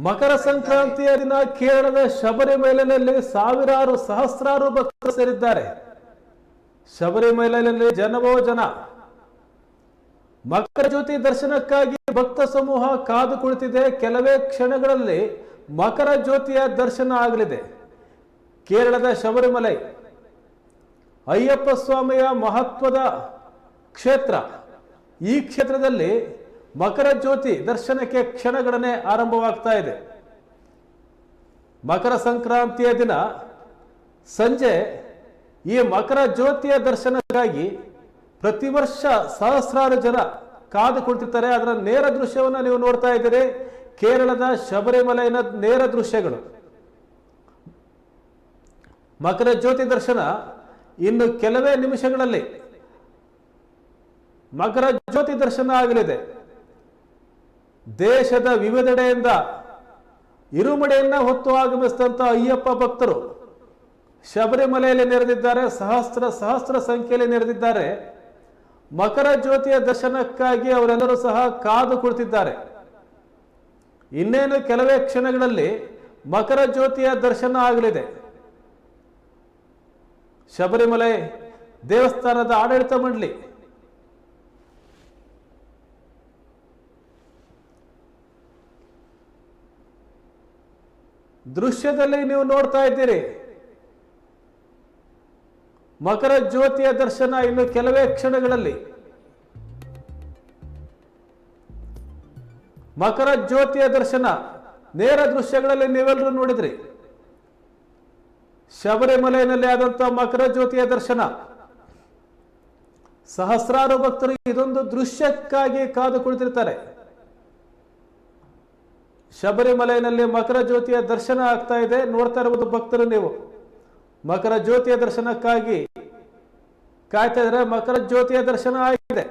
ಮಕರ ಸಂಕ್ರಾಂತಿಯ ದಿನ ಕೇರಳದ ಶಬರಿಮಲೆಯಲ್ಲಿ ಸಾವಿರಾರು ಸಹಸ್ರಾರು ಭಕ್ತರು ಸೇರಿದ್ದಾರೆ. ಶಬರಿಮಲೆಯಲ್ಲಿ ಜನವೋ ಜನ. ಮಕರ ಜ್ಯೋತಿ ದರ್ಶನಕ್ಕಾಗಿ ಭಕ್ತ ಸಮೂಹ ಕಾದು ಕುಳಿತಿದೆ. ಕೆಲವೇ ಕ್ಷಣಗಳಲ್ಲಿ ಮಕರ ಜ್ಯೋತಿಯ ದರ್ಶನ ಆಗಲಿದೆ. ಕೇರಳದ ಶಬರಿಮಲೆ ಅಯ್ಯಪ್ಪ ಸ್ವಾಮಿಯ ಮಹತ್ವದ ಕ್ಷೇತ್ರ. ಈ ಕ್ಷೇತ್ರದಲ್ಲಿ ಮಕರ ಜ್ಯೋತಿ ದರ್ಶನಕ್ಕೆ ಕ್ಷಣಗಣನೆ ಆರಂಭವಾಗ್ತಾ ಇದೆ. ಮಕರ ಸಂಕ್ರಾಂತಿಯ ದಿನ ಸಂಜೆ ಈ ಮಕರ ಜ್ಯೋತಿಯ ದರ್ಶನಕ್ಕಾಗಿ ಪ್ರತಿ ವರ್ಷ ಸಹಸ್ರಾರು ಜನ ಕಾದು ಕುಳಿತಿರ್ತಾರೆ. ಅದರ ನೇರ ದೃಶ್ಯವನ್ನು ನೀವು ನೋಡ್ತಾ ಇದ್ದೀರಿ. ಕೇರಳದ ಶಬರಿಮಲೆಯ ನೇರ ದೃಶ್ಯಗಳು. ಮಕರ ಜ್ಯೋತಿ ದರ್ಶನ ಇನ್ನು ಕೆಲವೇ ನಿಮಿಷಗಳಲ್ಲಿ ಮಕರ ಜ್ಯೋತಿ ದರ್ಶನ ಆಗಲಿದೆ. ದೇಶದ ವಿವಿಧೆಡೆಯಿಂದ ಇರುಮುಡಿಯನ್ನ ಹೊತ್ತು ಆಗಮಿಸಿದಂತ ಅಯ್ಯಪ್ಪ ಭಕ್ತರು ಶಬರಿಮಲೆಯಲ್ಲಿ ನೆರೆದಿದ್ದಾರೆ. ಸಹಸ್ರ ಸಂಖ್ಯೆಯಲ್ಲಿ ನೆರೆದಿದ್ದಾರೆ. ಮಕರ ಜ್ಯೋತಿಯ ದರ್ಶನಕ್ಕಾಗಿ ಅವರೆಲ್ಲರೂ ಸಹ ಕಾದು ಕುಳಿತಿದ್ದಾರೆ. ಇನ್ನೇನು ಕೆಲವೇ ಕ್ಷಣಗಳಲ್ಲಿ ಮಕರ ಜ್ಯೋತಿಯ ದರ್ಶನ ಆಗಲಿದೆ. ಶಬರಿಮಲೆ ದೇವಸ್ಥಾನದ ಆಡಳಿತ ಮಂಡಳಿ ದೃಶ್ಯದಲ್ಲಿ ನೀವು ನೋಡ್ತಾ ಇದ್ದೀರಿ. ಮಕರ ಜ್ಯೋತಿಯ ದರ್ಶನ ಇನ್ನು ಕೆಲವೇ ಕ್ಷಣಗಳಲ್ಲಿ. ಮಕರ ಜ್ಯೋತಿಯ ದರ್ಶನ ನೇರ ದೃಶ್ಯಗಳಲ್ಲಿ ನೀವೆಲ್ಲರೂ ನೋಡಿದ್ರಿ. ಶಬರಿಮಲೆಯಲ್ಲಿ ಆದಂತ ಮಕರ ಜ್ಯೋತಿಯ ದರ್ಶನ. ಸಹಸ್ರಾರು ಭಕ್ತರು ಇದೊಂದು ದೃಶ್ಯಕ್ಕಾಗಿ ಕಾದು ಕುಳಿತಿರ್ತಾರೆ. ಶಬರಿಮಲೆಯಲ್ಲಿ ಮಕರ ಜ್ಯೋತಿಯ ದರ್ಶನ ಆಗ್ತಾ ಇದೆ. ನೋಡ್ತಾ ಇರುವುದು ಭಕ್ತರು ನೀವು. ಮಕರ ಜ್ಯೋತಿಯ ದರ್ಶನಕ್ಕಾಗಿ ಕಾಯ್ತಾ ಇದ್ರೆ. ಮಕರ ಜ್ಯೋತಿಯ ದರ್ಶನ ಆಗಿದೆ.